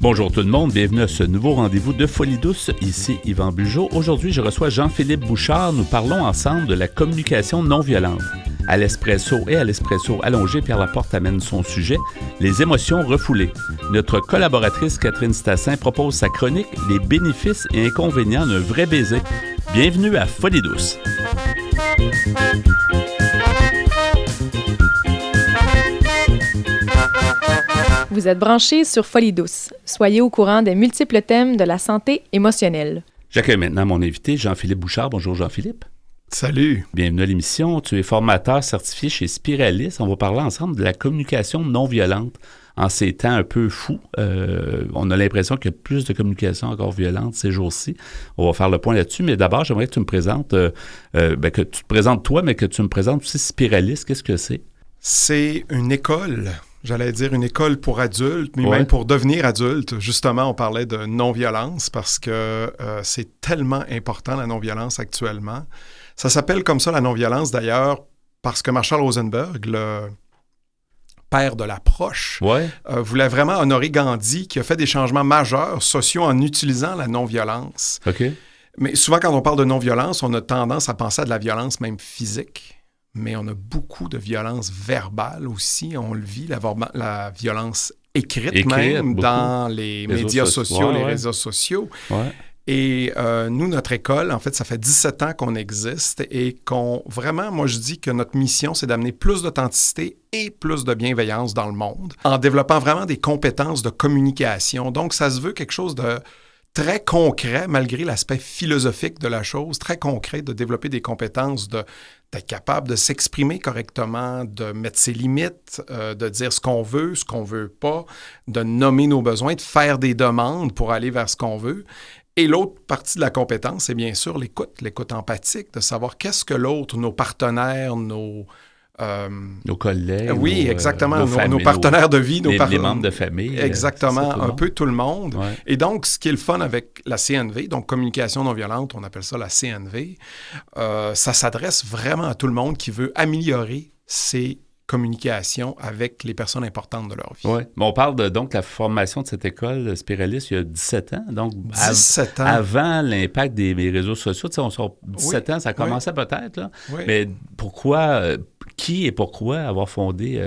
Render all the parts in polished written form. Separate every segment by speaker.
Speaker 1: Bonjour tout le monde, bienvenue à ce nouveau rendez-vous de Folie douce. Ici Yvan Bugeaud. Aujourd'hui, je reçois Jean-Philippe Bouchard. Nous parlons ensemble de la communication non violente. À l'espresso et à l'espresso allongé, Pierre Laporte amène son sujet, les émotions refoulées. Notre collaboratrice Catherine Stassin propose sa chronique, les bénéfices et inconvénients d'un vrai baiser. Bienvenue à Folie douce.
Speaker 2: Vous êtes branchés sur Folie douce. Soyez au courant des multiples thèmes de la santé émotionnelle.
Speaker 1: J'accueille maintenant mon invité, Jean-Philippe Bouchard. Bonjour Jean-Philippe.
Speaker 3: Salut.
Speaker 1: Bienvenue à l'émission. Tu es formateur certifié chez Spiralis. On va parler ensemble de la communication non violente. En ces temps un peu fous, on a l'impression qu'il y a plus de communication encore violente ces jours-ci. On va faire le point là-dessus, mais d'abord, j'aimerais que tu me présentes, que tu te présentes toi, mais que tu me présentes aussi Spiralis. Qu'est-ce que c'est?
Speaker 3: C'est une école, j'allais dire une école pour adultes, mais même pour devenir adulte. Justement, on parlait de non-violence parce que c'est tellement important, la non-violence actuellement. Ça s'appelle comme ça, la non-violence, d'ailleurs, parce que Marshall Rosenberg, le père de l'approche, voulait vraiment honorer Gandhi, qui a fait des changements majeurs sociaux en utilisant la non-violence.
Speaker 1: Okay.
Speaker 3: Mais souvent, quand on parle de non-violence, on a tendance à penser à de la violence même physique. Mais on a beaucoup de violence verbale aussi. On le vit, la violence écrite même beaucoup. Dans les médias sociaux, les réseaux sociaux.
Speaker 1: Ouais.
Speaker 3: Et nous, notre école, en fait, ça fait 17 ans qu'on existe et vraiment, moi, je dis que notre mission, c'est d'amener plus d'authenticité et plus de bienveillance dans le monde en développant vraiment des compétences de communication. Donc, ça se veut quelque chose de très concret, malgré l'aspect philosophique de la chose, très concret, de développer des compétences d'être capable de s'exprimer correctement, de mettre ses limites, de dire ce qu'on veut pas, de nommer nos besoins, de faire des demandes pour aller vers ce qu'on veut. Et l'autre partie de la compétence, c'est bien sûr l'écoute empathique, de savoir qu'est-ce que l'autre, nos partenaires, nos
Speaker 1: collègues.
Speaker 3: Oui, exactement. Nos partenaires de vie.
Speaker 1: Les membres de famille.
Speaker 3: Exactement. Un peu tout le monde.
Speaker 1: Ouais.
Speaker 3: Et donc, ce qui est le fun avec la CNV, donc communication non violente, on appelle ça la CNV, ça s'adresse vraiment à tout le monde qui veut améliorer ses communication avec les personnes importantes de leur vie.
Speaker 1: Oui, mais on parle donc de la formation de cette école Spiralis il y a 17 ans. Donc,
Speaker 3: 17 ans.
Speaker 1: Avant l'impact des réseaux sociaux, tu sais, on sort 17 ans, ça commençait peut-être, là.
Speaker 3: Oui.
Speaker 1: Mais qui et pourquoi avoir fondé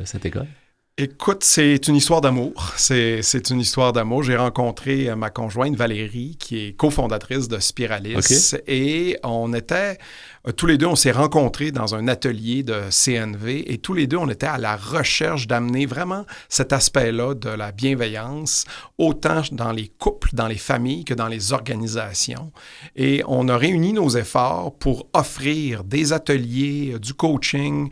Speaker 1: cette école?
Speaker 3: Écoute, c'est une histoire d'amour. C'est une histoire d'amour. J'ai rencontré ma conjointe Valérie, qui est cofondatrice de Spiralis. Okay. Et tous les deux, on s'est rencontrés dans un atelier de CNV. Et tous les deux, on était à la recherche d'amener vraiment cet aspect-là de la bienveillance, autant dans les couples, dans les familles que dans les organisations. Et on a réuni nos efforts pour offrir des ateliers, du coaching,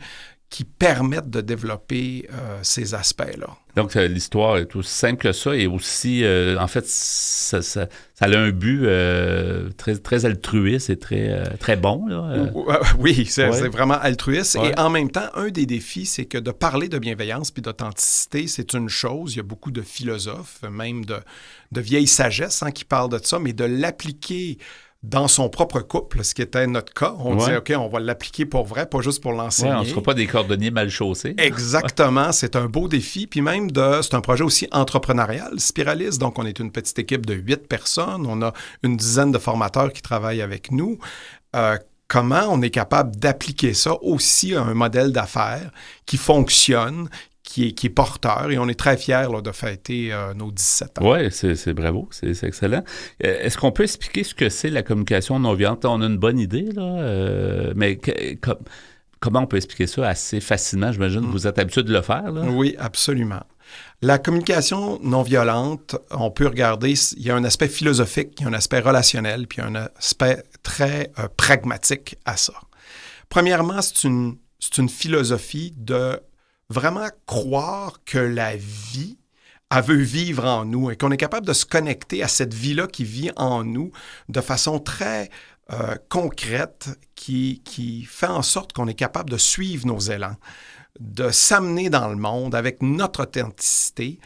Speaker 3: qui permettent de développer ces aspects-là.
Speaker 1: Donc, l'histoire est aussi simple que ça et aussi, en fait, ça a un but très, très altruiste et très bon. Là.
Speaker 3: Oui, c'est vraiment altruiste. Ouais. Et en même temps, un des défis, c'est que de parler de bienveillance puis d'authenticité, c'est une chose. Il y a beaucoup de philosophes, même de vieille sagesse qui parlent de ça, mais de l'appliquer dans son propre couple, ce qui était notre cas. On disait, OK, on va l'appliquer pour vrai, pas juste pour l'enseigner.
Speaker 1: On ne sera pas des cordonniers mal chaussés.
Speaker 3: Exactement, c'est un beau défi. Puis même, c'est un projet aussi entrepreneurial, Spiralis. Donc, on est une petite équipe de 8 personnes. On a une dizaine de formateurs qui travaillent avec nous. Comment on est capable d'appliquer ça aussi à un modèle d'affaires qui fonctionne, qui est porteur, et on est très fiers de fêter nos 17 ans.
Speaker 1: Oui, c'est bravo, c'est excellent. Est-ce qu'on peut expliquer ce que c'est la communication non violente? On a une bonne idée, là, mais comment on peut expliquer ça assez facilement? J'imagine que vous êtes habitué de le faire, là.
Speaker 3: Oui, absolument. La communication non violente, on peut regarder, il y a un aspect philosophique, il y a un aspect relationnel, puis il y a un aspect très pragmatique à ça. Premièrement, c'est une philosophie de vraiment croire que la vie, elle veut vivre en nous et qu'on est capable de se connecter à cette vie-là qui vit en nous de façon très concrète, qui fait en sorte qu'on est capable de suivre nos élans, de s'amener dans le monde avec notre authenticité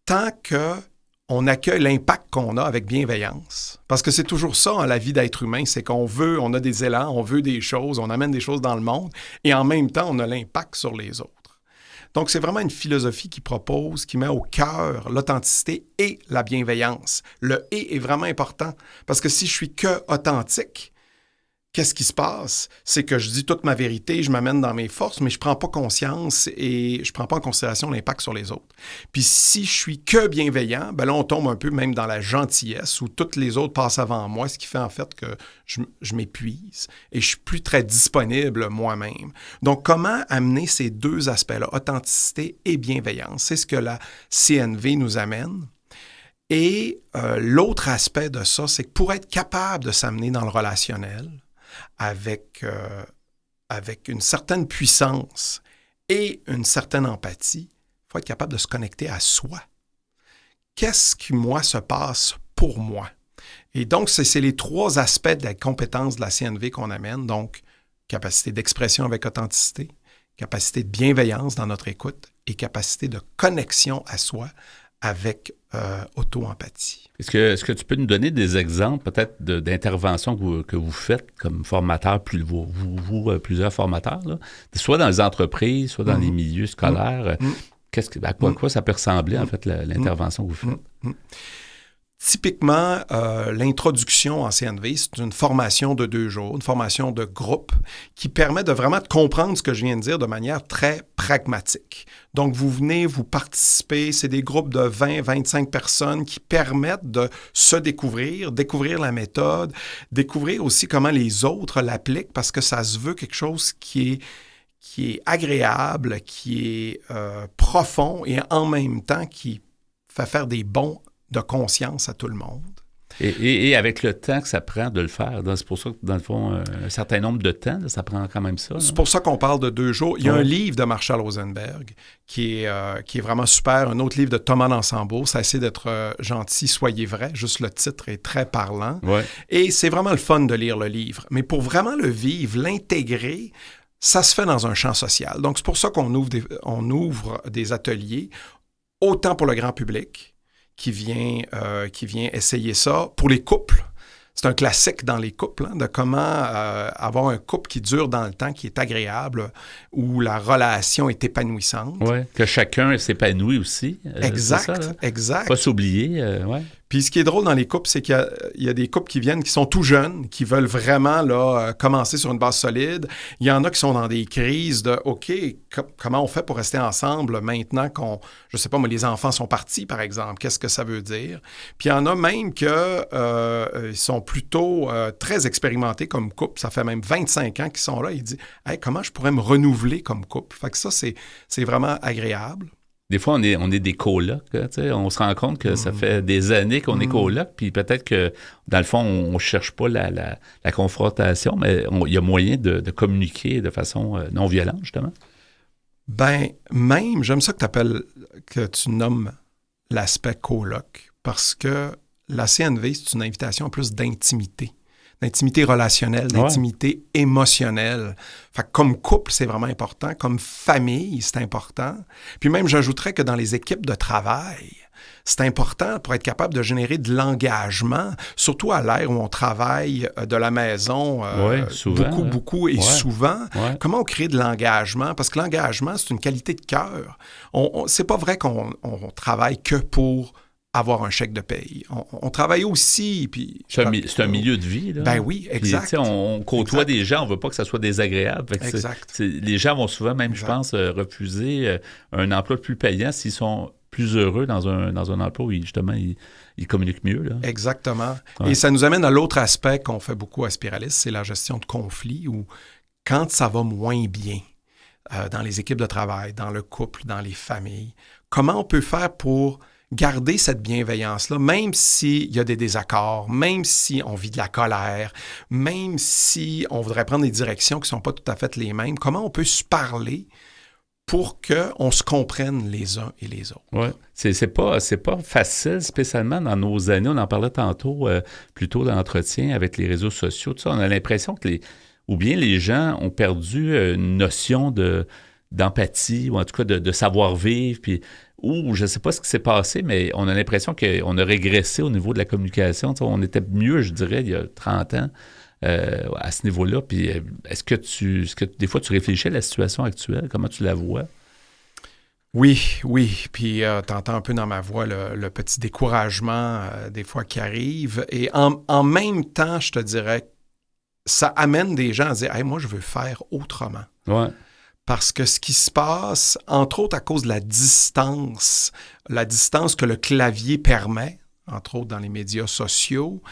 Speaker 3: tant qu'on accueille l'impact qu'on a avec bienveillance. Parce que c'est toujours ça, la vie d'être humain, c'est on a des élans, on veut des choses, on amène des choses dans le monde et en même temps, on a l'impact sur les autres. Donc, c'est vraiment une philosophie qui propose, qui met au cœur l'authenticité et la bienveillance. Le « et » est vraiment important parce que si je suis que authentique, qu'est-ce qui se passe? C'est que je dis toute ma vérité, je m'amène dans mes forces, mais je ne prends pas conscience et je ne prends pas en considération l'impact sur les autres. Puis si je suis que bienveillant, ben là, on tombe un peu même dans la gentillesse où toutes les autres passent avant moi, ce qui fait en fait que je m'épuise et je suis plus très disponible moi-même. Donc, comment amener ces deux aspects-là, authenticité et bienveillance? C'est ce que la CNV nous amène. Et l'autre aspect de ça, c'est que pour être capable de s'amener dans le relationnel, avec une certaine puissance et une certaine empathie, il faut être capable de se connecter à soi. Qu'est-ce qui, moi, se passe pour moi? Et donc, c'est les trois aspects de la compétence de la CNV qu'on amène. Donc, capacité d'expression avec authenticité, capacité de bienveillance dans notre écoute et capacité de connexion à soi avec auto-empathie.
Speaker 1: Est-ce que tu peux nous donner des exemples peut-être d'interventions que vous faites comme formateur, plusieurs formateurs, là, soit dans les entreprises, soit dans les milieux scolaires? À quoi ça peut ressembler, en fait, l'intervention que vous faites?
Speaker 3: Typiquement, l'introduction en CNV, c'est une formation de 2 jours, une formation de groupe qui permet de vraiment comprendre ce que je viens de dire de manière très pragmatique. Donc, vous venez, vous participez, c'est des groupes de 20-25 personnes qui permettent de se découvrir la méthode, découvrir aussi comment les autres l'appliquent parce que ça se veut quelque chose qui est agréable, qui est profond et en même temps qui fait faire des bons de conscience à tout le monde.
Speaker 1: Et avec le temps que ça prend de le faire, c'est pour ça que, dans le fond, un certain nombre de temps, ça prend quand même ça.
Speaker 3: C'est pour ça qu'on parle de 2 jours. Il y a un livre de Marshall Rosenberg qui est vraiment super. Un autre livre de Thomas Dansembourg, ça essaie d'être gentil, soyez vrai. Juste le titre est très parlant.
Speaker 1: Ouais.
Speaker 3: Et c'est vraiment le fun de lire le livre. Mais pour vraiment le vivre, l'intégrer, ça se fait dans un champ social. Donc, c'est pour ça qu'on ouvre des ateliers, autant pour le grand public, qui vient essayer ça. Pour les couples, c'est un classique dans les couples, de comment avoir un couple qui dure dans le temps, qui est agréable, où la relation est épanouissante.
Speaker 1: Oui, que chacun s'épanouit aussi.
Speaker 3: Exact,
Speaker 1: c'est ça, là.
Speaker 3: exact.
Speaker 1: Pas s'oublier, ouais.
Speaker 3: Puis ce qui est drôle dans les couples, c'est qu'il y a des couples qui viennent, qui sont tout jeunes, qui veulent vraiment là, commencer sur une base solide. Il y en a qui sont dans des crises de « OK, comment on fait pour rester ensemble maintenant je sais pas, moi, les enfants sont partis, par exemple. Qu'est-ce que ça veut dire? » Puis il y en a même qui sont plutôt très expérimentés comme couple. Ça fait même 25 ans qu'ils sont là. Ils disent « Hey, comment je pourrais me renouveler comme couple? » Fait que ça, c'est vraiment agréable.
Speaker 1: Des fois, on est des colocs. On se rend compte que ça fait des années qu'on est colocs, puis peut-être que, dans le fond, on ne cherche pas la confrontation, mais il y a moyen de communiquer de façon non violente, justement.
Speaker 3: Ben, même, j'aime ça que tu nommes l'aspect coloc, parce que la CNV, c'est une invitation à plus d'intimité relationnelle, d'intimité émotionnelle. Fait que comme couple, c'est vraiment important. Comme famille, c'est important. Puis même, j'ajouterais que dans les équipes de travail, c'est important pour être capable de générer de l'engagement, surtout à l'ère où on travaille de la maison
Speaker 1: souvent,
Speaker 3: beaucoup et souvent.
Speaker 1: Ouais.
Speaker 3: Comment on crée de l'engagement? Parce que l'engagement, c'est une qualité de cœur. C'est pas vrai qu'on travaille que pour avoir un chèque de paye. On travaille aussi. Puis,
Speaker 1: c'est un milieu de vie. Là.
Speaker 3: Ben oui, exact.
Speaker 1: Puis, on côtoie des gens, on ne veut pas que ça soit désagréable.
Speaker 3: Exact.
Speaker 1: Les gens vont souvent même, je pense, refuser un emploi plus payant s'ils sont plus heureux dans un emploi où, justement, ils communiquent mieux. Là.
Speaker 3: Exactement.
Speaker 1: Ouais.
Speaker 3: Et ça nous amène à l'autre aspect qu'on fait beaucoup à Spiralis, c'est la gestion de conflits, où quand ça va moins bien dans les équipes de travail, dans le couple, dans les familles, comment on peut faire pour garder cette bienveillance-là, même s'il y a des désaccords, même si on vit de la colère, même si on voudrait prendre des directions qui ne sont pas tout à fait les mêmes, comment on peut se parler pour qu'on se comprenne les uns et les autres?
Speaker 1: Oui, c'est pas facile, spécialement dans nos années. On en parlait tantôt, plutôt dans l'entretien avec les réseaux sociaux. Tout ça, on a l'impression que les gens ont perdu une notion d'empathie, ou en tout cas de savoir-vivre, puis je ne sais pas ce qui s'est passé, mais on a l'impression qu'on a régressé au niveau de la communication. T'sais, on était mieux, je dirais, il y a 30 ans à ce niveau-là. Puis est-ce que des fois, tu réfléchis à la situation actuelle? Comment tu la vois?
Speaker 3: Oui. Puis t'entends un peu dans ma voix le petit découragement des fois qui arrive. Et en même temps, je te dirais, ça amène des gens à dire « Hey, moi, je veux faire autrement. »
Speaker 1: Ouais.
Speaker 3: Parce que ce qui se passe, entre autres à cause de la distance que le clavier permet, entre autres dans les médias sociaux,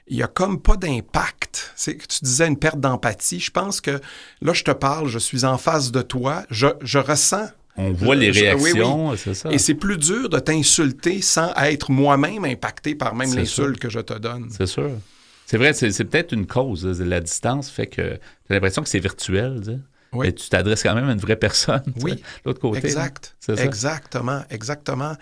Speaker 3: il n'y a comme pas d'impact. Tu disais une perte d'empathie. Je pense que là, je te parle, je suis en face de toi, je ressens.
Speaker 1: On voit les réactions,
Speaker 3: oui.
Speaker 1: C'est ça.
Speaker 3: Et c'est plus dur de t'insulter sans être moi-même impacté par même l'insulte que je te donne.
Speaker 1: C'est sûr. C'est vrai, c'est peut-être une cause. La distance fait que tu as l'impression que c'est virtuel, tu sais.
Speaker 3: Oui.
Speaker 1: Mais tu t'adresses quand même à une vraie personne.
Speaker 3: Oui,
Speaker 1: l'autre côté.
Speaker 3: exact.
Speaker 1: C'est ça?
Speaker 3: Exactement.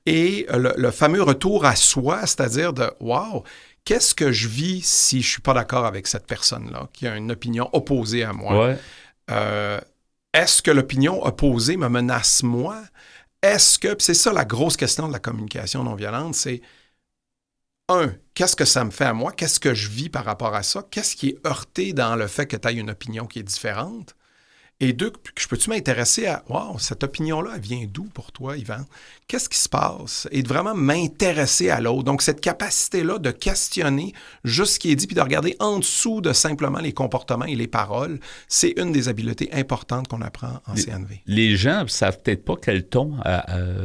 Speaker 3: Et le fameux retour à soi, c'est-à-dire de « Wow, qu'est-ce que je vis si je ne suis pas d'accord avec cette personne-là, qui a une opinion opposée à moi?
Speaker 1: Ouais.
Speaker 3: Est-ce que l'opinion opposée me menace moi? Est-ce que... » Puis c'est ça la grosse question de la communication non violente, c'est qu'est-ce que ça me fait à moi? Qu'est-ce que je vis par rapport à ça? Qu'est-ce qui est heurté dans le fait que tu aies une opinion qui est différente? Et deux, je peux-tu m'intéresser à « Wow, cette opinion-là, elle vient d'où pour toi, Yvan? Qu'est-ce qui se passe? » Et de vraiment m'intéresser à l'autre. Donc, cette capacité-là de questionner juste ce qui est dit puis de regarder en dessous de simplement les comportements et les paroles, c'est une des habiletés importantes qu'on apprend en CNV.
Speaker 1: Les gens ne savent peut-être pas quel ton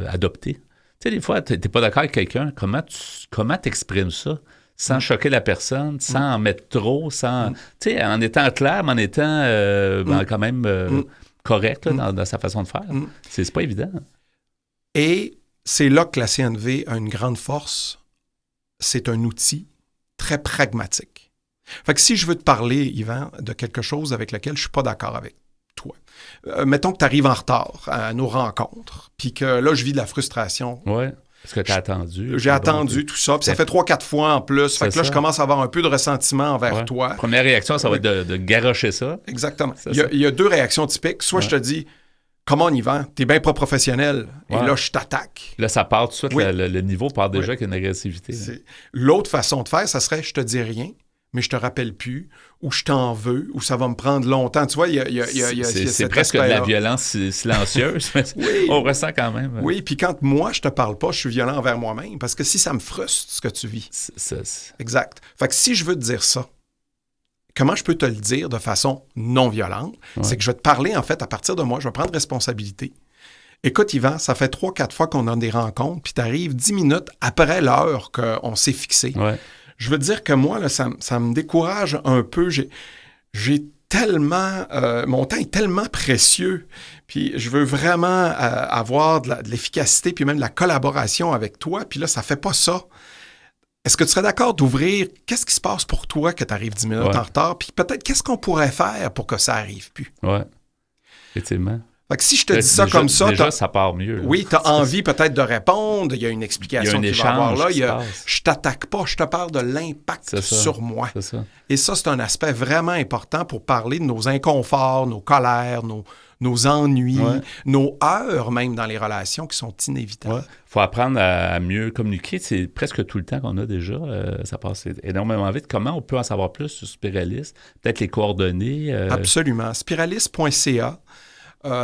Speaker 1: adopter. Tu sais, des fois, tu n'es pas d'accord avec quelqu'un. Comment t'exprimes ça? Sans choquer la personne, sans en mettre trop, sans... Tu sais, en étant clair, mais en étant quand même correct là, dans sa façon de faire. C'est pas évident.
Speaker 3: Et c'est là que la CNV a une grande force. C'est un outil très pragmatique. Fait que si je veux te parler, Yvan, de quelque chose avec lequel je suis pas d'accord avec toi, mettons que tu arrives en retard à nos rencontres, puis que là, je vis de la frustration.
Speaker 1: Oui. Est-ce que tu as attendu?
Speaker 3: J'ai attendu tout ça, puis ça fait 3-4 fois en plus. Fait que là, je commence à avoir un peu de ressentiment envers toi.
Speaker 1: Première réaction, ça va être de garrocher ça.
Speaker 3: Exactement. Il y a deux réactions typiques. Soit je te dis, comment on y va? T'es bien pas professionnel. Et là, je t'attaque.
Speaker 1: Là, ça part tout de suite, le niveau part déjà avec une agressivité.
Speaker 3: L'autre façon de faire, ça serait, je te dis rien, mais je te rappelle plus, ou je t'en veux, ou ça va me prendre longtemps. Tu vois,
Speaker 1: c'est presque de la violence silencieuse, mais on ressent quand même.
Speaker 3: Oui, puis quand moi, je te parle pas, je suis violent envers moi-même, parce que si ça me frustre, ce que tu vis. Exact. Fait que si je veux te dire ça, comment je peux te le dire de façon non violente? C'est que je vais te parler, en fait, à partir de moi, je vais prendre responsabilité. Écoute, Yvan, ça fait 3-4 fois qu'on a des rencontres, puis tu arrives 10 minutes après l'heure qu'on s'est fixé.
Speaker 1: Ouais.
Speaker 3: Je veux dire que moi, là, ça me décourage un peu. J'ai tellement... mon temps est tellement précieux. Puis je veux vraiment avoir de l'efficacité puis même de la collaboration avec toi. Puis là, ça fait pas ça. Est-ce que tu serais d'accord d'ouvrir... Qu'est-ce qui se passe pour toi que tu arrives 10 minutes en retard? Puis peut-être, qu'est-ce qu'on pourrait faire pour que ça arrive plus?
Speaker 1: Oui, effectivement.
Speaker 3: Fait que si je te dis ça comme ça...
Speaker 1: Déjà, ça part mieux. Là.
Speaker 3: Oui, tu as envie peut-être de répondre, il y a une explication qu'il va y avoir là. Je t'attaque pas, je te parle de l'impact sur moi.
Speaker 1: C'est ça.
Speaker 3: Et ça, c'est un aspect vraiment important pour parler de nos inconforts, nos colères, nos ennuis, nos heures même dans les relations qui sont inévitables.
Speaker 1: Il faut apprendre à mieux communiquer. C'est presque tout le temps qu'on a déjà. Ça passe énormément vite. Comment on peut en savoir plus sur Spiralis? Peut-être les coordonnées?
Speaker 3: Absolument. Spiralis.ca.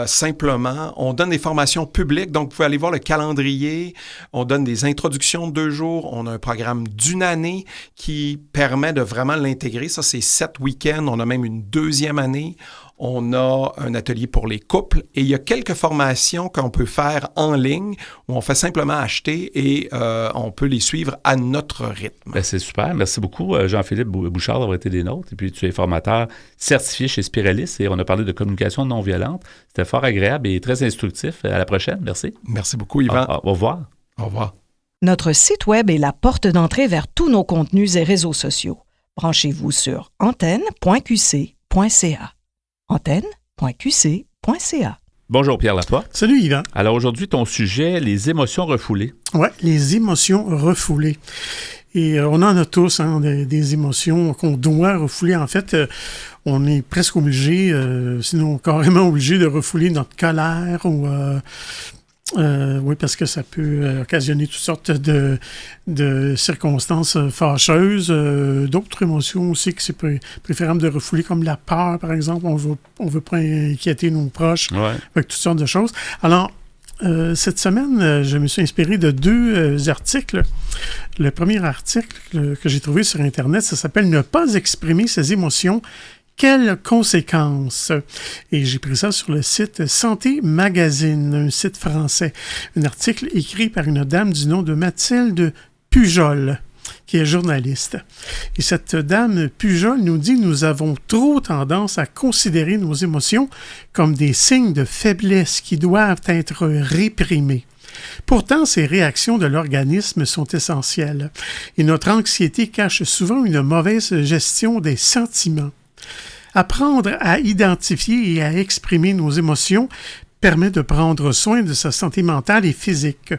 Speaker 3: Simplement, on donne des formations publiques, donc vous pouvez aller voir le calendrier, on donne des introductions de 2 jours, on a un programme d'1 année qui permet de vraiment l'intégrer, ça c'est 7 week-ends, on a même une 2e année, on a un atelier pour les couples et il y a quelques formations qu'on peut faire en ligne où on fait simplement acheter et on peut les suivre à notre rythme.
Speaker 1: Bien, c'est super. Merci beaucoup, Jean-Philippe Bouchard, d'avoir été des nôtres. Et puis, tu es formateur certifié chez Spiralis et on a parlé de communication non violente. C'était fort agréable et très instructif. À la prochaine. Merci.
Speaker 3: Merci beaucoup, Yvan.
Speaker 1: Au revoir.
Speaker 3: Au revoir.
Speaker 4: Notre site Web est la porte d'entrée vers tous nos contenus et réseaux sociaux. Branchez-vous sur antenne.qc.ca. antenne.qc.ca.
Speaker 1: Bonjour Pierre Laporte.
Speaker 5: Salut Yvan.
Speaker 1: Alors aujourd'hui, ton sujet, les émotions refoulées.
Speaker 5: Oui, les émotions refoulées. Et on en a tous des émotions qu'on doit refouler. En fait, on est presque obligé, sinon carrément obligé de refouler notre colère ou... oui, parce que ça peut occasionner toutes sortes de circonstances fâcheuses. D'autres émotions aussi que c'est préférable de refouler, comme la peur, par exemple. On veut pas inquiéter nos proches, avec toutes sortes de choses. Alors, cette semaine, je me suis inspiré de 2 articles. Le premier article que j'ai trouvé sur Internet, ça s'appelle « Ne pas exprimer ses émotions, quelles conséquences ?» Et j'ai pris ça sur le site Santé Magazine, un site français. Un article écrit par une dame du nom de Mathilde Pujol, qui est journaliste. Et cette dame Pujol nous dit « Nous avons trop tendance à considérer nos émotions comme des signes de faiblesse qui doivent être réprimés. Pourtant, ces réactions de l'organisme sont essentielles et notre anxiété cache souvent une mauvaise gestion des sentiments. Apprendre à identifier et à exprimer nos émotions permet de prendre soin de sa santé mentale et physique.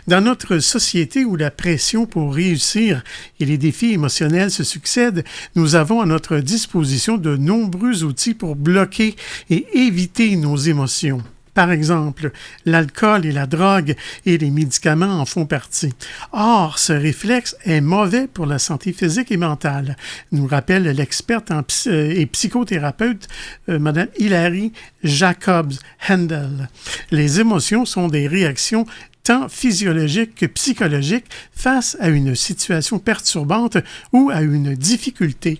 Speaker 5: Dans notre société où la pression pour réussir et les défis émotionnels se succèdent, nous avons à notre disposition de nombreux outils pour bloquer et éviter nos émotions. Par exemple, l'alcool et la drogue et les médicaments en font partie. Or, ce réflexe est mauvais pour la santé physique et mentale, nous rappelle l'experte et psychothérapeute Mme Hilary Jacobs-Hendel. Les émotions sont des réactions tant physiologiques que psychologiques face à une situation perturbante ou à une difficulté.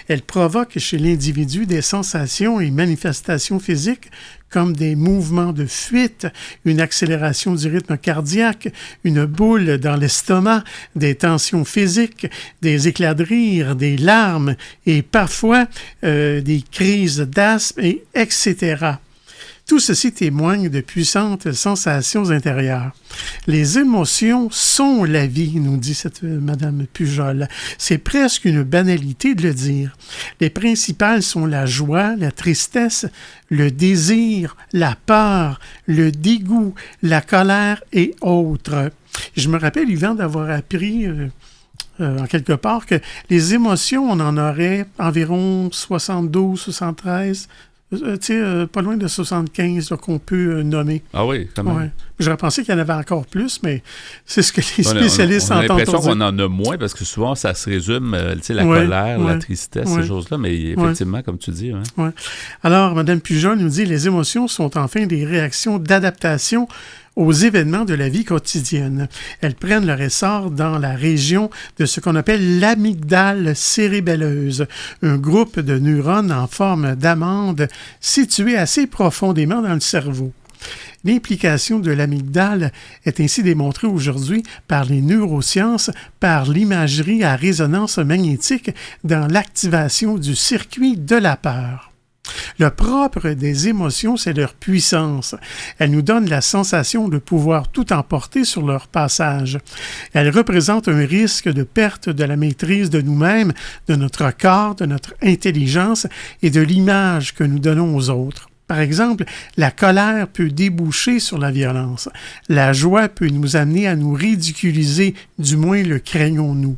Speaker 5: Elle provoque chez l'individu des sensations et manifestations physiques comme des mouvements de fuite, une accélération du rythme cardiaque, une boule dans l'estomac, des tensions physiques, des éclats de rire, des larmes et parfois des crises d'asthme, etc. Tout ceci témoigne de puissantes sensations intérieures. Les émotions sont la vie, nous dit cette Madame Pujol. C'est presque une banalité de le dire. Les principales sont la joie, la tristesse, le désir, la peur, le dégoût, la colère et autres. Je me rappelle, Yvan, d'avoir appris en quelque part que les émotions, on en aurait environ 72, 73, pas loin de 75 là, qu'on peut nommer.
Speaker 1: Ah oui, quand même.
Speaker 5: Ouais. J'aurais pensé qu'il y en avait encore plus, mais c'est ce que les spécialistes
Speaker 1: on a
Speaker 5: entendent
Speaker 1: l'impression
Speaker 5: dire.
Speaker 1: qu'on en a moins parce que souvent, ça se résume, la colère, la tristesse, ces choses-là, mais effectivement, comme tu dis.
Speaker 5: Ouais. Alors, Mme Pujol nous dit « Les émotions sont enfin des réactions d'adaptation aux événements de la vie quotidienne. Elles prennent leur essor dans la région de ce qu'on appelle l'amygdale cérébelleuse, un groupe de neurones en forme d'amande situé assez profondément dans le cerveau. L'implication de l'amygdale est ainsi démontrée aujourd'hui par les neurosciences, par l'imagerie à résonance magnétique dans l'activation du circuit de la peur. Le propre des émotions, c'est leur puissance. Elles nous donnent la sensation de pouvoir tout emporter sur leur passage. Elles représentent un risque de perte de la maîtrise de nous-mêmes, de notre corps, de notre intelligence et de l'image que nous donnons aux autres. Par exemple, la colère peut déboucher sur la violence. La joie peut nous amener à nous ridiculiser, du moins le craignons-nous.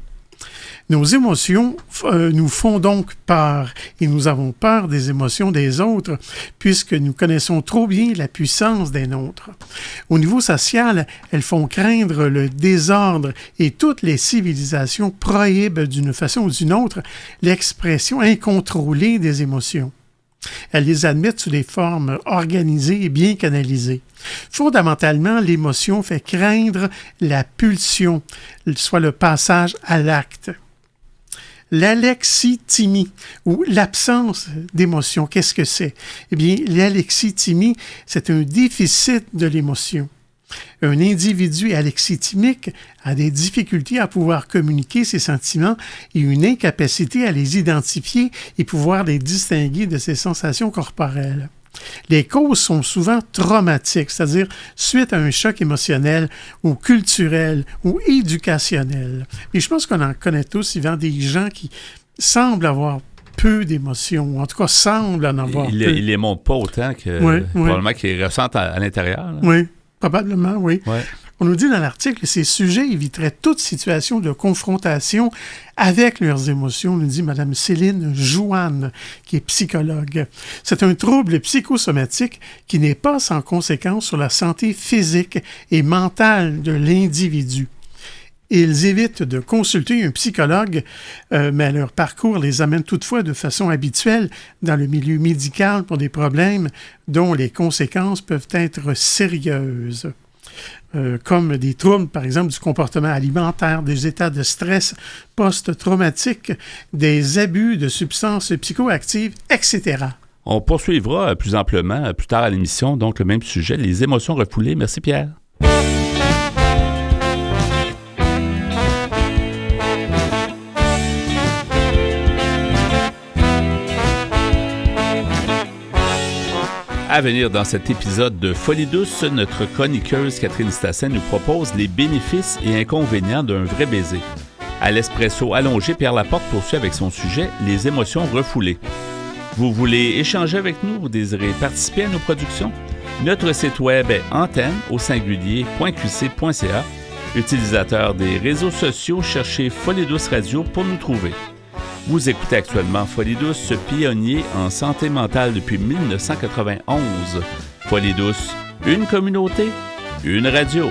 Speaker 5: Nos émotions nous font donc peur et nous avons peur des émotions des autres puisque nous connaissons trop bien la puissance des nôtres. Au niveau social, elles font craindre le désordre et toutes les civilisations prohibent d'une façon ou d'une autre l'expression incontrôlée des émotions. Elles les admettent sous des formes organisées et bien canalisées. Fondamentalement, l'émotion fait craindre la pulsion, soit le passage à l'acte. L'alexithymie, ou l'absence d'émotion, qu'est-ce que c'est? Eh bien, l'alexithymie, c'est un déficit de l'émotion. Un individu alexithymique a des difficultés à pouvoir communiquer ses sentiments et une incapacité à les identifier et pouvoir les distinguer de ses sensations corporelles. Les causes sont souvent traumatiques, c'est-à-dire suite à un choc émotionnel ou culturel ou éducationnel. Et je pense qu'on en connaît tous, Yvan, des gens qui semblent avoir peu d'émotions, ou en tout cas semblent en avoir peu.
Speaker 1: Ils les montrent pas autant que probablement qu'ils les ressentent à l'intérieur. Là.
Speaker 5: Oui, probablement, oui.
Speaker 1: Ouais.
Speaker 5: On nous dit dans l'article, ces sujets éviteraient toute situation de confrontation avec leurs émotions, nous dit Mme Céline Jouanne, qui est psychologue. C'est un trouble psychosomatique qui n'est pas sans conséquence sur la santé physique et mentale de l'individu. Ils évitent de consulter un psychologue, mais leur parcours les amène toutefois de façon habituelle dans le milieu médical pour des problèmes dont les conséquences peuvent être sérieuses. comme des troubles, par exemple, du comportement alimentaire, des états de stress post-traumatique, des abus de substances psychoactives, etc.
Speaker 1: On poursuivra plus amplement plus tard à l'émission, donc le même sujet, les émotions refoulées. Merci Pierre. À venir dans cet épisode de Folie douce, notre chroniqueuse Catherine Stassin nous propose les bénéfices et inconvénients d'un vrai baiser. À l'espresso allongé, Pierre Laporte poursuit avec son sujet « Les émotions refoulées ». Vous voulez échanger avec nous? Vous désirez participer à nos productions? Notre site web est antenne.qc.ca. Utilisateur des réseaux sociaux, cherchez Folie douce Radio pour nous trouver. Vous écoutez actuellement Folie douce, pionnier en santé mentale depuis 1991. Folie douce, une communauté, une radio.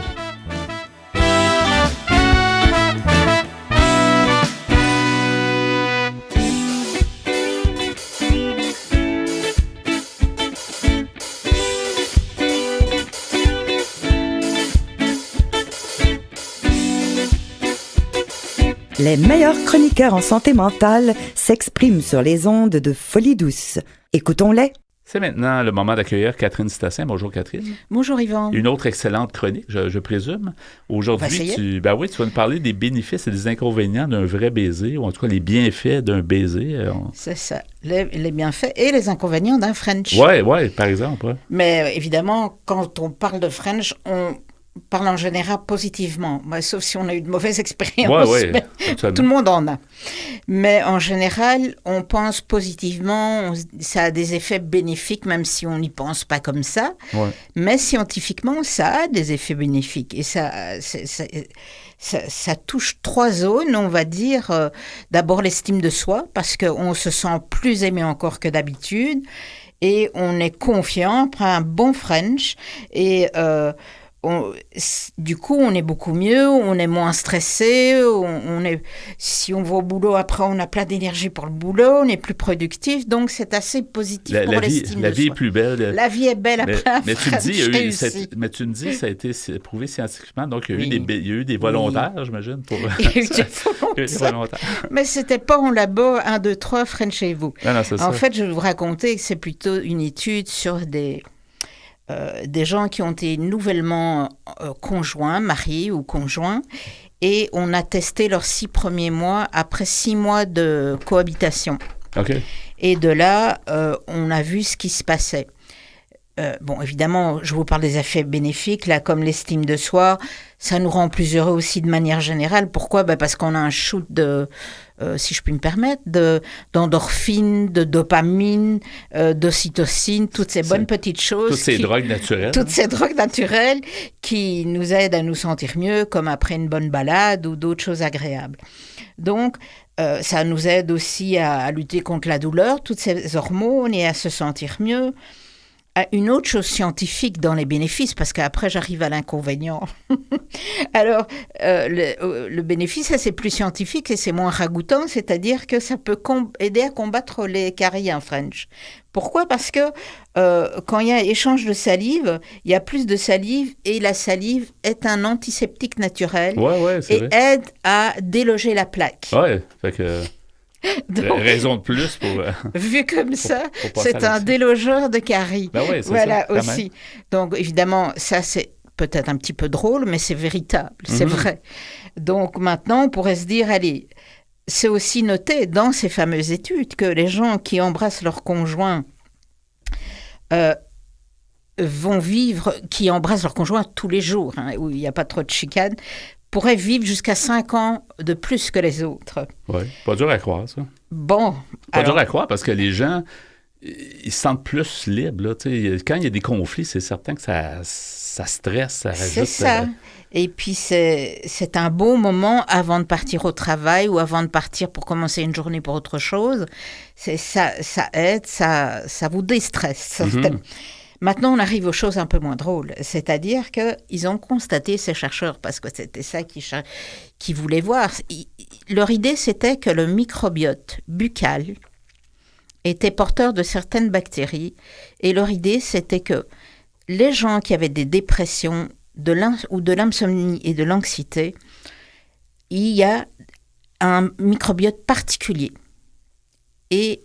Speaker 6: Les meilleurs chroniqueurs en santé mentale s'expriment sur les ondes de Folie douce. Écoutons-les.
Speaker 1: C'est maintenant le moment d'accueillir Catherine Stassin. Bonjour Catherine.
Speaker 7: Bonjour Yvan.
Speaker 1: Une autre excellente chronique, je présume. Aujourd'hui, tu vas nous parler des bénéfices et des inconvénients d'un vrai baiser, ou en tout cas les bienfaits d'un baiser.
Speaker 7: C'est ça, les bienfaits et les inconvénients d'un French.
Speaker 1: Oui, par exemple. Ouais.
Speaker 7: Mais évidemment, quand on parle de French, on parle en général positivement, sauf si on a eu de mauvaises expériences.
Speaker 1: Ouais,
Speaker 7: tout le monde en a. Mais en général, on pense positivement, ça a des effets bénéfiques, même si on n'y pense pas comme ça.
Speaker 1: Ouais.
Speaker 7: Mais scientifiquement, ça a des effets bénéfiques. Et ça touche 3 zones, on va dire. D'abord, l'estime de soi, parce qu'on se sent plus aimé encore que d'habitude. Et on est confiant après un bon French. Et du coup, on est beaucoup mieux, on est moins stressé, si on va au boulot, après, on a plein d'énergie pour le boulot, on est plus productif, donc c'est assez positif pour l'estime de soi.
Speaker 1: La vie est plus belle.
Speaker 7: La vie est belle après un
Speaker 1: mais tu me dis, ça a été prouvé scientifiquement, donc il y a eu des volontaires, j'imagine.
Speaker 7: Il y a eu des volontaires. Mais c'était pas en labo 1, 2, 3, Frenchez-vous.
Speaker 1: Non, c'est ça.
Speaker 7: En fait, je vais vous raconter que c'est plutôt une étude sur des gens qui ont été nouvellement conjoints, mariés ou conjoints, et on a testé leurs 6 premiers mois après 6 mois de cohabitation.
Speaker 1: Okay.
Speaker 7: Et de là, on a vu ce qui se passait. Évidemment, je vous parle des effets bénéfiques, là, comme l'estime de soi, ça nous rend plus heureux aussi de manière générale. Pourquoi ? Parce qu'on a un shoot de, si je puis me permettre, d'endorphine, de dopamine, d'ocytocine, toutes ces bonnes petites choses.
Speaker 1: Toutes ces drogues naturelles.
Speaker 7: Toutes ces drogues naturelles qui nous aident à nous sentir mieux, comme après une bonne balade ou d'autres choses agréables. Donc, ça nous aide aussi à lutter contre la douleur, toutes ces hormones, et à se sentir mieux. Une autre chose scientifique dans les bénéfices, parce qu'après j'arrive à l'inconvénient. Alors, le bénéfice, ça c'est plus scientifique et c'est moins ragoûtant, c'est-à-dire que ça peut aider à combattre les caries en French. Pourquoi ? Parce que quand il y a échange de salive, il y a plus de salive et la salive est un antiseptique naturel et vrai. Aide à déloger la plaque.
Speaker 1: Ouais, fait que... Donc, raison de plus pour...
Speaker 7: vu comme ça, c'est un délogeur de caries.
Speaker 1: Ben oui, c'est
Speaker 7: voilà,
Speaker 1: ça,
Speaker 7: aussi. Donc, évidemment, ça, c'est peut-être un petit peu drôle, mais c'est véritable, c'est vrai. Donc, maintenant, on pourrait se dire, allez, c'est aussi noté dans ces fameuses études que les gens qui embrassent leur conjoint qui embrassent leur conjoint tous les jours, où il n'y a pas trop de chicane, pourraient vivre jusqu'à 5 ans de plus que les autres. Oui,
Speaker 1: pas dur à croire, ça.
Speaker 7: Bon.
Speaker 1: Pas dur à croire parce que les gens, ils se sentent plus libres. Là, quand il y a des conflits, c'est certain que ça stresse, ça rajoute...
Speaker 7: C'est ça. Et puis, c'est un bon moment avant de partir au travail ou avant de partir pour commencer une journée pour autre chose. Ça aide, ça vous déstresse. Maintenant, on arrive aux choses un peu moins drôles. C'est-à-dire qu'ils ont constaté, ces chercheurs, parce que c'était ça qu'ils voulaient voir, leur idée, c'était que le microbiote buccal était porteur de certaines bactéries. Et leur idée, c'était que les gens qui avaient des dépressions, de l'insomnie et de l'anxiété, il y a un microbiote particulier. Et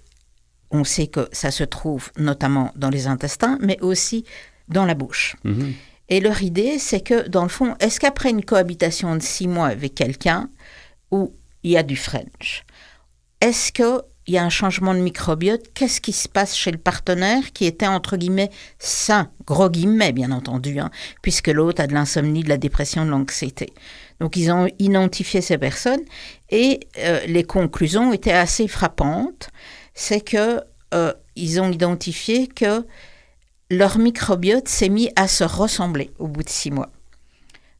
Speaker 7: on sait que ça se trouve notamment dans les intestins, mais aussi dans la bouche. Mm-hmm. Et leur idée, c'est que, dans le fond, est-ce qu'après une cohabitation de 6 mois avec quelqu'un où il y a du French, est-ce qu'il y a un changement de microbiote? Qu'est-ce qui se passe chez le partenaire qui était, entre guillemets, sain, gros guillemets, bien entendu, puisque l'autre a de l'insomnie, de la dépression, de l'anxiété. Donc, ils ont identifié ces personnes et les conclusions étaient assez frappantes. C'est qu'ils ont identifié que leur microbiote s'est mis à se ressembler au bout de 6 mois.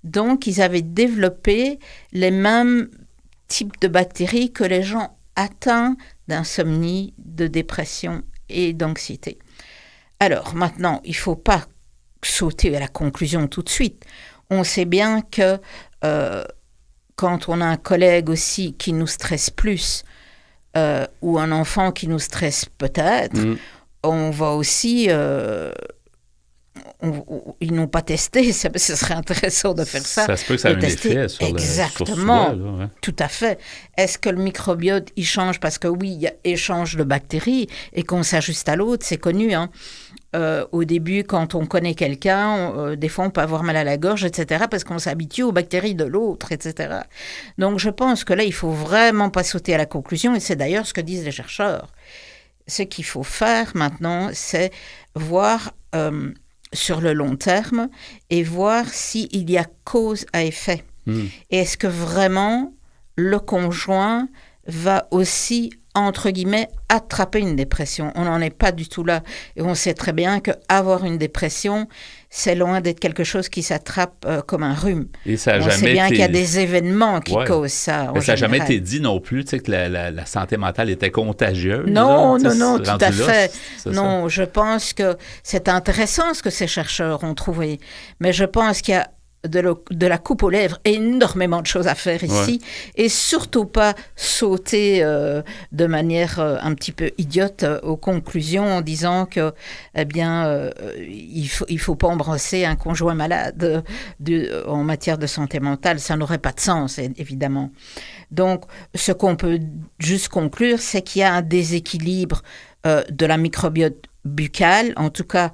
Speaker 7: Donc, ils avaient développé les mêmes types de bactéries que les gens atteints d'insomnie, de dépression et d'anxiété. Alors, maintenant, il ne faut pas sauter à la conclusion tout de suite. On sait bien que quand on a un collègue aussi qui nous stresse plus, ou un enfant qui nous stresse peut-être, on va aussi... ils n'ont pas testé, ce serait intéressant de faire ça.
Speaker 1: Ça se peut que ça ait un effet sur
Speaker 7: exactement,
Speaker 1: sur soi, là, ouais.
Speaker 7: Tout à fait. Est-ce que le microbiote, il change parce que oui, il y a échange de bactéries et qu'on s'ajuste à l'autre, c'est connu. Au début, quand on connaît quelqu'un, des fois on peut avoir mal à la gorge, etc., parce qu'on s'habitue aux bactéries de l'autre, etc. Donc je pense que là, il ne faut vraiment pas sauter à la conclusion, et c'est d'ailleurs ce que disent les chercheurs. Ce qu'il faut faire maintenant, c'est voir sur le long terme et voir s'il y a cause à effet. Et est-ce que vraiment le conjoint va aussi, entre guillemets, attraper une dépression? On n'en est pas du tout là. Et on sait très bien qu'avoir une dépression, c'est loin d'être quelque chose qui s'attrape comme un rhume.
Speaker 1: Et ça
Speaker 7: on sait bien qu'il y a des événements qui causent ça.
Speaker 1: Mais ça n'a jamais été dit non plus, tu sais, que la santé mentale était contagieuse.
Speaker 7: Non, non, tout à fait. Non, je pense que c'est intéressant ce que ces chercheurs ont trouvé. Mais je pense qu'il y a de la coupe aux lèvres, énormément de choses à faire ici, et surtout pas sauter de manière un petit peu idiote aux conclusions en disant que, eh bien, il faut pas embrasser un conjoint malade en matière de santé mentale. Ça n'aurait pas de sens, évidemment. Donc, ce qu'on peut juste conclure, c'est qu'il y a un déséquilibre de la microbiote buccale, en tout cas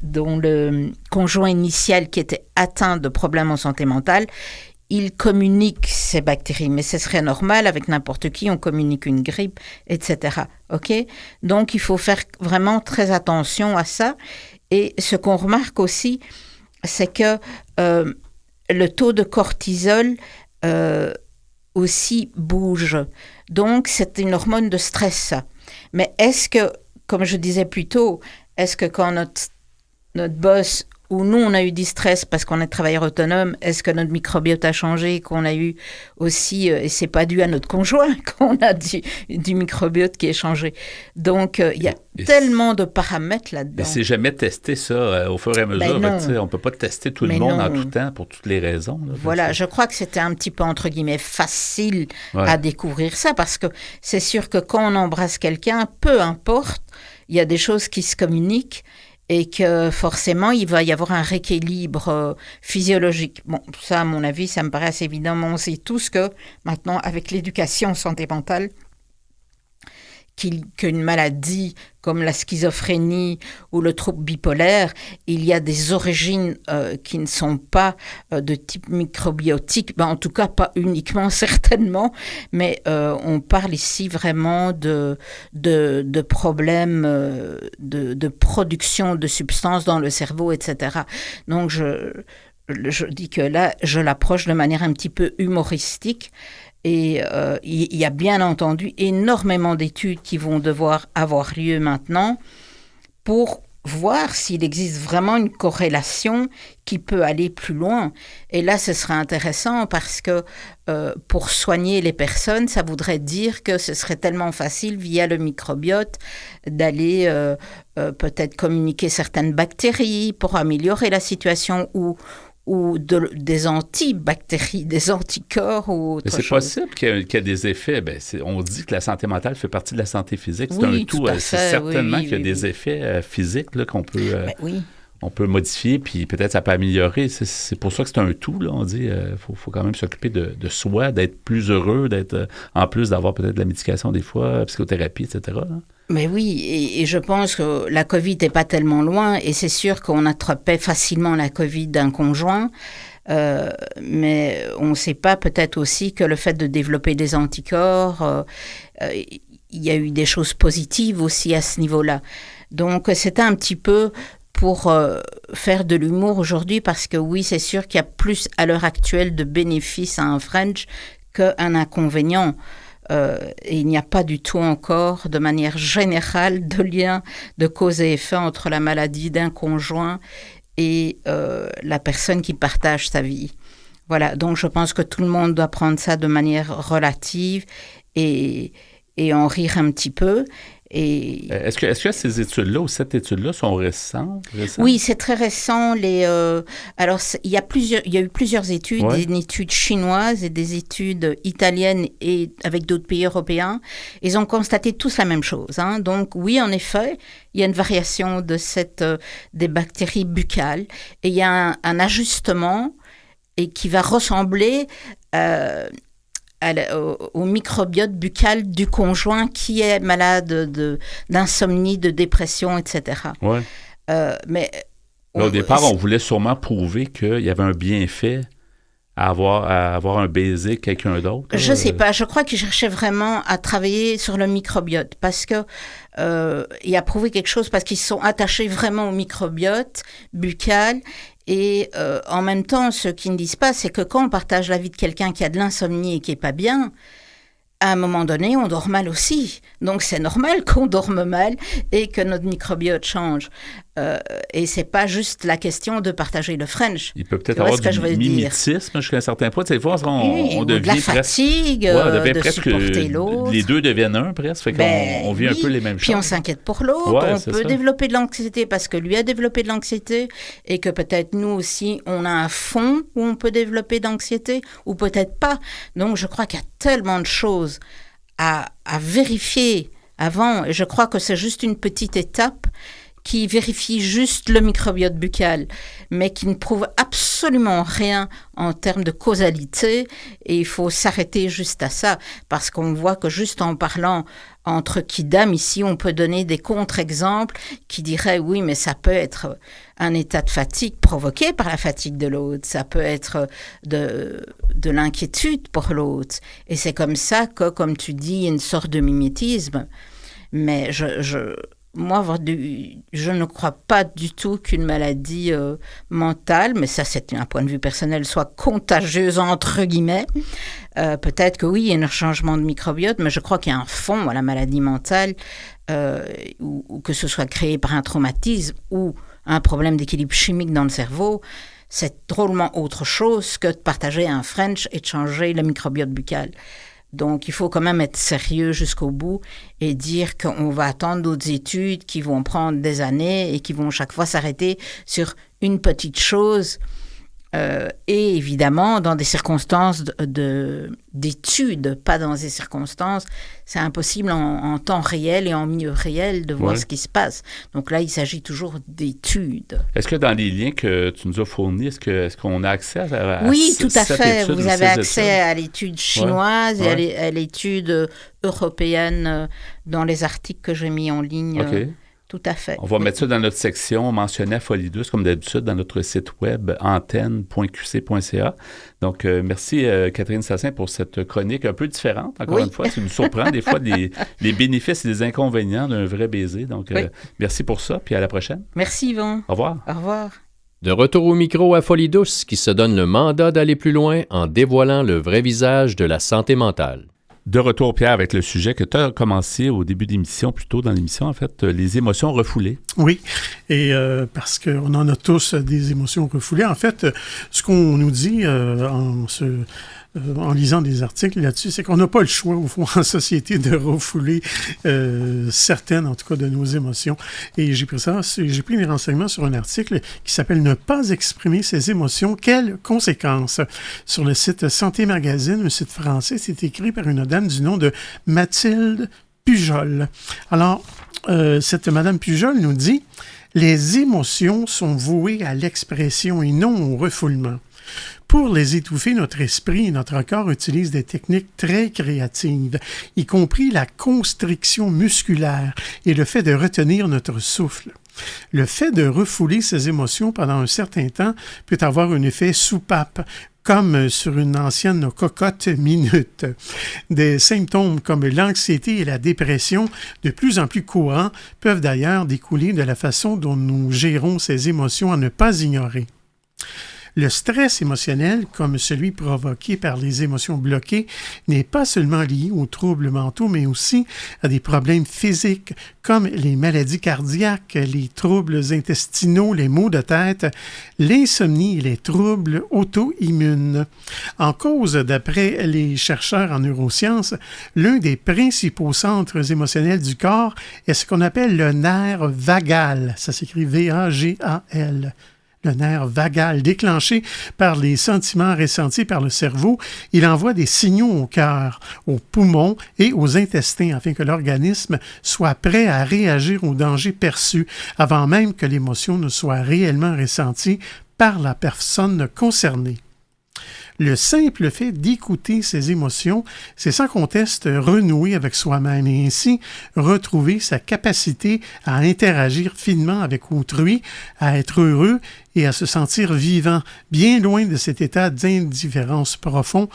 Speaker 7: dont le conjoint initial qui était atteint de problèmes en santé mentale, il communique ces bactéries. Mais ce serait normal, avec n'importe qui, on communique une grippe, etc. OK? Donc, il faut faire vraiment très attention à ça. Et ce qu'on remarque aussi, c'est que le taux de cortisol aussi bouge. Donc, c'est une hormone de stress, ça. Mais est-ce que, comme je disais plus tôt, est-ce que quand notre boss ou nous, on a eu du stress parce qu'on est travailleur autonome, est-ce que notre microbiote a changé, qu'on a eu aussi, et c'est pas dû à notre conjoint, qu'on a du microbiote qui est changé. Donc, il y a tellement de paramètres là-dedans.
Speaker 1: Et c'est jamais testé ça au fur et à mesure. On ne peut pas tester tout le monde en tout temps pour toutes les raisons. Là,
Speaker 7: voilà, je crois que c'était un petit peu, entre guillemets, facile à découvrir ça, parce que c'est sûr que quand on embrasse quelqu'un, peu importe, il y a des choses qui se communiquent et que forcément, il va y avoir un rééquilibre physiologique. Bon, ça, à mon avis, ça me paraît assez évident. On sait tous que maintenant, avec l'éducation en santé mentale, qu'une maladie comme la schizophrénie ou le trouble bipolaire, il y a des origines qui ne sont pas de type microbiotique, en tout cas pas uniquement certainement, mais on parle ici vraiment de problèmes de production de substances dans le cerveau, etc. Donc je dis que là, je l'approche de manière un petit peu humoristique. Et il y a bien entendu énormément d'études qui vont devoir avoir lieu maintenant pour voir s'il existe vraiment une corrélation qui peut aller plus loin. Et là, ce serait intéressant parce que pour soigner les personnes, ça voudrait dire que ce serait tellement facile via le microbiote d'aller peut-être communiquer certaines bactéries pour améliorer la situation ou des antibactéries, des anticorps ou autre chose.
Speaker 1: C'est possible qu'il y ait des effets. On dit que la santé mentale fait partie de la santé physique. C'est un tout. C'est certainement qu'il y a des effets physiques là, qu'on peut... on peut modifier, puis peut-être ça peut améliorer. C'est pour ça que c'est un tout, là. On dit faut quand même s'occuper de soi, d'être plus heureux, d'être en plus d'avoir peut-être de la médication des fois, psychothérapie, etc. Là.
Speaker 7: Mais oui, et je pense que la COVID n'est pas tellement loin, et c'est sûr qu'on attrapait facilement la COVID d'un conjoint, mais on ne sait pas peut-être aussi que le fait de développer des anticorps, il y a eu des choses positives aussi à ce niveau-là. Donc c'était un petit peu pour faire de l'humour aujourd'hui, parce que oui, c'est sûr qu'il y a plus à l'heure actuelle de bénéfices à un French qu'un inconvénient. Et il n'y a pas du tout encore, de manière générale, de lien de cause et effet entre la maladie d'un conjoint et la personne qui partage sa vie. Voilà, donc je pense que tout le monde doit prendre ça de manière relative et en rire un petit peu. Et
Speaker 1: est-ce que ces études-là ou cette étude-là sont récentes?
Speaker 7: Oui, c'est très récent. Alors, il y a eu plusieurs études, des études chinoises et des études italiennes et avec d'autres pays européens. Ils ont constaté tous la même chose. Hein. Donc, oui, en effet, il y a une variation des bactéries buccales et il y a un ajustement et qui va ressembler au microbiote buccal du conjoint qui est malade d'insomnie, de dépression, etc.
Speaker 1: Ouais.
Speaker 7: Mais
Speaker 1: au départ, on voulait sûrement prouver qu'il y avait un bienfait à avoir un baiser avec quelqu'un d'autre.
Speaker 7: Je ne sais pas. Je crois qu'ils cherchaient vraiment à travailler sur le microbiote parce que et à prouver quelque chose parce qu'ils se sont attachés vraiment au microbiote buccal. Et en même temps, ce qu'ils ne disent pas, c'est que quand on partage la vie de quelqu'un qui a de l'insomnie et qui n'est pas bien, à un moment donné, on dort mal aussi. Donc, c'est normal qu'on dorme mal et que notre microbiote change. Et ce n'est pas juste la question de partager le French.
Speaker 1: Il peut peut-être avoir du mimétisme jusqu'à un certain point. Des fois, on devient
Speaker 7: de la fatigue, de supporter l'autre.
Speaker 1: Les deux deviennent un, presque. Fait qu'on vit un peu les mêmes choses.
Speaker 7: Puis on s'inquiète pour l'autre. On peut développer de l'anxiété parce que lui a développé de l'anxiété et que peut-être nous aussi, on a un fond où on peut développer d'anxiété ou peut-être pas. Donc, je crois qu'il y a tellement de choses à vérifier avant. Et je crois que c'est juste une petite étape qui vérifie juste le microbiote buccal, mais qui ne prouve absolument rien en termes de causalité. Et il faut s'arrêter juste à ça, parce qu'on voit que juste en parlant entre kidam, ici, on peut donner des contre-exemples qui diraient, oui, mais ça peut être un état de fatigue provoqué par la fatigue de l'autre, ça peut être de l'inquiétude pour l'autre. Et c'est comme ça que, comme tu dis, il y a une sorte de mimétisme. Mais moi, je ne crois pas du tout qu'une maladie mentale, mais ça c'est un point de vue personnel, soit contagieuse entre guillemets. Peut-être que oui, il y a un changement de microbiote, mais je crois qu'il y a un fond à la maladie mentale, ou que ce soit créé par un traumatisme ou un problème d'équilibre chimique dans le cerveau. C'est drôlement autre chose que de partager un French et de changer le microbiote buccal. Donc, il faut quand même être sérieux jusqu'au bout et dire qu'on va attendre d'autres études qui vont prendre des années et qui vont chaque fois s'arrêter sur une petite chose. Et évidemment, dans des circonstances d'études, pas dans des circonstances, c'est impossible en temps réel et en milieu réel de voir ce qui se passe. Donc là, il s'agit toujours d'études.
Speaker 1: Est-ce que dans les liens que tu nous as fournis, est-ce qu'on a accès à
Speaker 7: oui, tout à fait. Vous avez accès à l'étude chinoise et à l'étude européenne dans les articles que j'ai mis en ligne.
Speaker 1: OK.
Speaker 7: Tout à fait.
Speaker 1: On va mettre ça dans notre section mentionnée à Folie Douce, comme d'habitude, dans notre site web antenne.qc.ca. Donc, merci Catherine Sassin pour cette chronique un peu différente. Encore une fois, tu nous surprends des fois les bénéfices et les inconvénients d'un vrai baiser. Donc, merci pour ça, puis à la prochaine.
Speaker 7: Merci Yvon.
Speaker 1: Au revoir.
Speaker 7: Au revoir.
Speaker 8: De retour au micro à Folie Douce, qui se donne le mandat d'aller plus loin en dévoilant le vrai visage de la santé mentale.
Speaker 1: De retour, Pierre, avec le sujet que tu as commencé au début d'émission, plus tôt dans l'émission, en fait, les émotions refoulées.
Speaker 5: Oui, et parce qu'on en a tous des émotions refoulées. En fait, ce qu'on nous dit en lisant des articles là-dessus, c'est qu'on n'a pas le choix, au fond, en société, de refouler certaines, en tout cas, de nos émotions. Et j'ai pris des renseignements sur un article qui s'appelle « Ne pas exprimer ses émotions, quelles conséquences ?» Sur le site Santé Magazine, un site français, c'est écrit par une dame du nom de Mathilde Pujol. Alors, cette Madame Pujol nous dit Les émotions sont vouées à l'expression et non au refoulement. Pour les étouffer, notre esprit et notre corps utilisent des techniques très créatives, y compris la constriction musculaire et le fait de retenir notre souffle. Le fait de refouler ses émotions pendant un certain temps peut avoir un effet soupape, comme sur une ancienne cocotte minute. Des symptômes comme l'anxiété et la dépression, de plus en plus courants, peuvent d'ailleurs découler de la façon dont nous gérons ces émotions à ne pas ignorer. Le stress émotionnel, comme celui provoqué par les émotions bloquées, n'est pas seulement lié aux troubles mentaux, mais aussi à des problèmes physiques, comme les maladies cardiaques, les troubles intestinaux, les maux de tête, l'insomnie et les troubles auto-immunes. En cause, d'après les chercheurs en neurosciences, l'un des principaux centres émotionnels du corps est ce qu'on appelle le nerf vagal. Ça s'écrit V-A-G-A-L. Le nerf vagal, déclenché par les sentiments ressentis par le cerveau, il envoie des signaux au cœur, aux poumons et aux intestins afin que l'organisme soit prêt à réagir aux dangers perçus avant même que l'émotion ne soit réellement ressentie par la personne concernée. Le simple fait d'écouter ses émotions, c'est sans conteste renouer avec soi-même et ainsi retrouver sa capacité à interagir finement avec autrui, à être heureux et à se sentir vivant, bien loin de cet état d'indifférence profond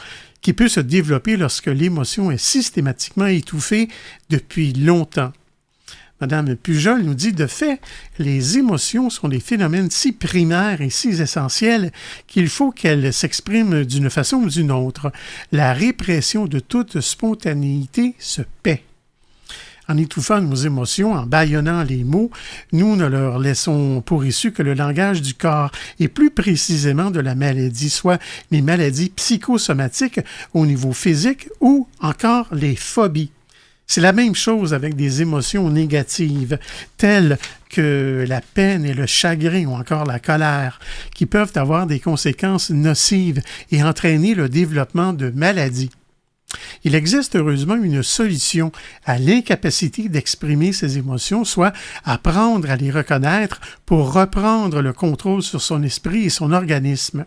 Speaker 5: qui peut se développer lorsque l'émotion est systématiquement étouffée depuis longtemps. Madame Pujol nous dit, de fait, les émotions sont des phénomènes si primaires et si essentiels qu'il faut qu'elles s'expriment d'une façon ou d'une autre. La répression de toute spontanéité se paie. En étouffant nos émotions, en bâillonnant les mots, nous ne leur laissons pour issue que le langage du corps et plus précisément de la maladie, soit les maladies psychosomatiques au niveau physique ou encore les phobies. C'est la même chose avec des émotions négatives, telles que la peine et le chagrin ou encore la colère, qui peuvent avoir des conséquences nocives et entraîner le développement de maladies. Il existe heureusement une solution à l'incapacité d'exprimer ses émotions, soit apprendre à les reconnaître pour reprendre le contrôle sur son esprit et son organisme.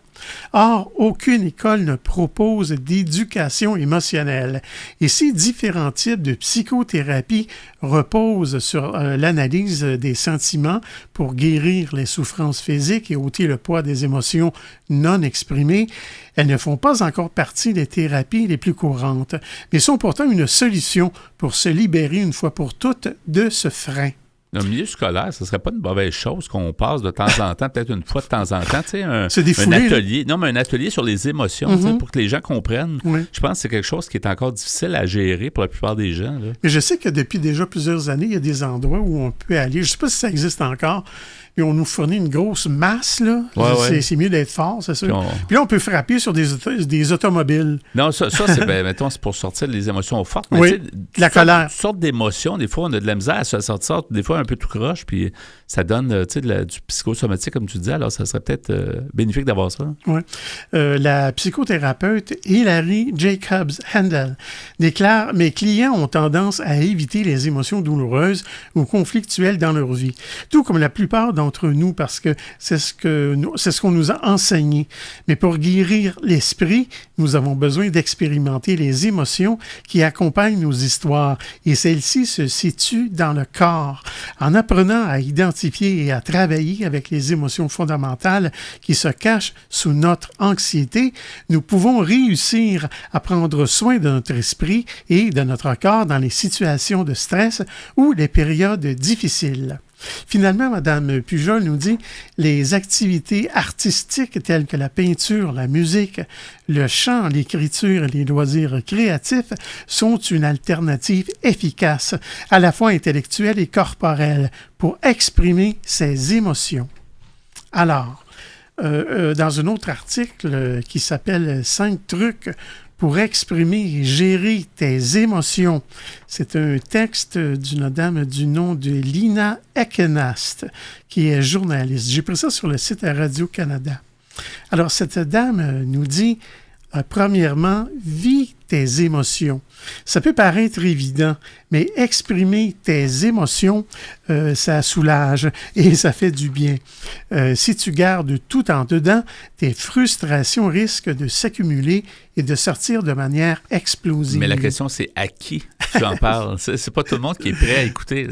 Speaker 5: Or, aucune école ne propose d'éducation émotionnelle et ces différents types de psychothérapie reposent sur l'analyse des sentiments pour guérir les souffrances physiques et ôter le poids des émotions non exprimées. Elles ne font pas encore partie des thérapies les plus courantes, mais sont pourtant une solution pour se libérer une fois pour toutes de ce frein.
Speaker 1: Dans le milieu scolaire, ce ne serait pas une mauvaise chose qu'on passe de temps en temps, peut-être une fois de temps en temps, tu sais, un atelier. Non, mais un atelier sur les émotions, pour que les gens comprennent. Oui. Je pense que c'est quelque chose qui est encore difficile à gérer pour la plupart des gens. Là. Mais
Speaker 5: je sais que depuis déjà plusieurs années, il y a des endroits où on peut aller. Je ne sais pas si ça existe encore. Et on nous fournit une grosse masse, là. Ouais. C'est mieux d'être fort, c'est sûr. Puis là, on peut frapper sur des automobiles.
Speaker 1: Non, ça c'est, mettons, c'est pour sortir les émotions fortes. Mais
Speaker 5: oui, la colère.
Speaker 1: Toutes sortes d'émotions, des fois, on a de la misère à se sortir, des fois un peu tout croche, puis ça donne, tu sais, du psychosomatique, comme tu dis. Alors, ça serait peut-être bénéfique d'avoir ça.
Speaker 5: Oui. La psychothérapeute Hilary Jacobs Handel déclare « Mes clients ont tendance à éviter les émotions douloureuses ou conflictuelles dans leur vie, tout comme la plupart d'entre nous, parce que c'est ce qu'on nous a enseigné. Mais pour guérir l'esprit, nous avons besoin d'expérimenter les émotions qui accompagnent nos histoires, et celles-ci se situent dans le corps. En apprenant à identifier et à travailler avec les émotions fondamentales qui se cachent sous notre anxiété, nous pouvons réussir à prendre soin de notre esprit et de notre corps dans les situations de stress ou les périodes difficiles. Finalement, Mme Pujol nous dit « Les activités artistiques telles que la peinture, la musique, le chant, l'écriture et les loisirs créatifs sont une alternative efficace, à la fois intellectuelle et corporelle, pour exprimer ses émotions. » Alors, dans un autre article qui s'appelle « 5 trucs pour exprimer et gérer tes émotions ». C'est un texte d'une dame du nom de Lina Ekenast, qui est journaliste. J'ai pris ça sur le site Radio-Canada. Alors, cette dame nous dit Premièrement, vis tes émotions. Ça peut paraître évident, mais exprimer tes émotions, ça soulage et ça fait du bien. Si tu gardes tout en dedans, tes frustrations risquent de s'accumuler et de sortir de manière explosive.
Speaker 1: Mais la question, c'est à qui tu en parles? C'est pas tout le monde qui est prêt à écouter.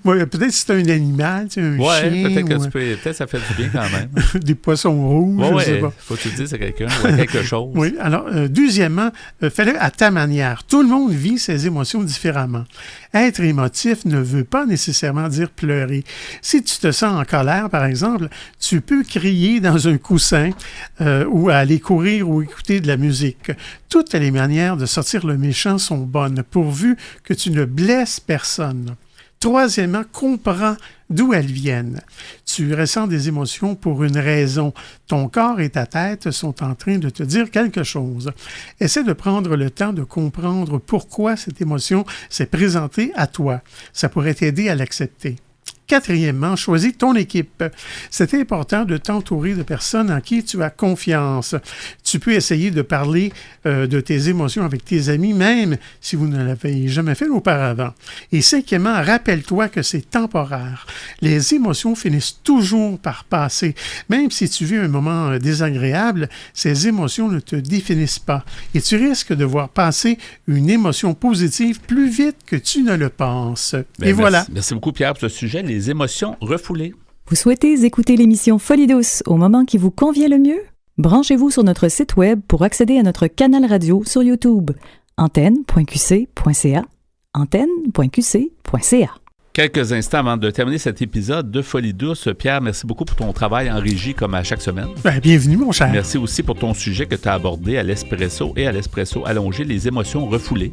Speaker 5: Ouais, peut-être si c'est un animal, un chien.
Speaker 1: Peut-être ça fait du bien quand même.
Speaker 5: Des poissons rouges, je sais pas.
Speaker 1: Faut que tu le dises à quelqu'un ou à quelque chose.
Speaker 5: Oui, alors, deuxièmement, fais-le à ta manière. Tout le monde vit ses émotions différemment. Être émotif ne veut pas nécessairement dire pleurer. Si tu te sens en colère, par exemple, tu peux crier dans un coussin ou aller courir ou écouter de la musique. Toutes les manières de sortir le méchant sont bonnes, pourvu que tu ne blesses personne. Troisièmement, comprends d'où elles viennent. Tu ressens des émotions pour une raison. Ton corps et ta tête sont en train de te dire quelque chose. Essaie de prendre le temps de comprendre pourquoi cette émotion s'est présentée à toi. Ça pourrait t'aider à l'accepter. Quatrièmement, choisis ton équipe. C'est important de t'entourer de personnes en qui tu as confiance. Tu peux essayer de parler de tes émotions avec tes amis, même si vous ne l'avez jamais fait auparavant. Et cinquièmement, rappelle-toi que c'est temporaire. Les émotions finissent toujours par passer. Même si tu vis un moment désagréable, ces émotions ne te définissent pas. Et tu risques de voir passer une émotion positive plus vite que tu ne le penses. Et voilà.
Speaker 1: Merci beaucoup, Pierre, pour ce sujet. Les émotions refoulées.
Speaker 9: Vous souhaitez écouter l'émission Folie douce au moment qui vous convient le mieux? Branchez-vous sur notre site web pour accéder à notre canal radio sur YouTube. antenne.qc.ca antenne.qc.ca.
Speaker 1: Quelques instants avant de terminer cet épisode de Folie douce, Pierre, merci beaucoup pour ton travail en régie comme à chaque semaine.
Speaker 5: Bienvenue, mon cher.
Speaker 1: Merci aussi pour ton sujet que tu as abordé à l'espresso et à l'espresso allongé, les émotions refoulées.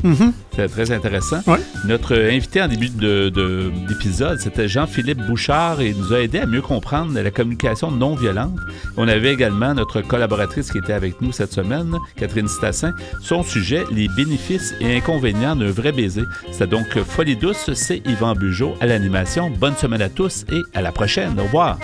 Speaker 1: C'est très intéressant.
Speaker 5: Ouais.
Speaker 1: Notre invité en début d'épisode, c'était Jean-Philippe Bouchard et il nous a aidé à mieux comprendre la communication non violente. On avait également notre collaboratrice qui était avec nous cette semaine, Catherine Stassin. Son sujet, les bénéfices et inconvénients d'un vrai baiser. C'était donc Folie douce, c'est Yvan Bugeaud à l'animation. Bonne semaine à tous et à la prochaine. Au revoir.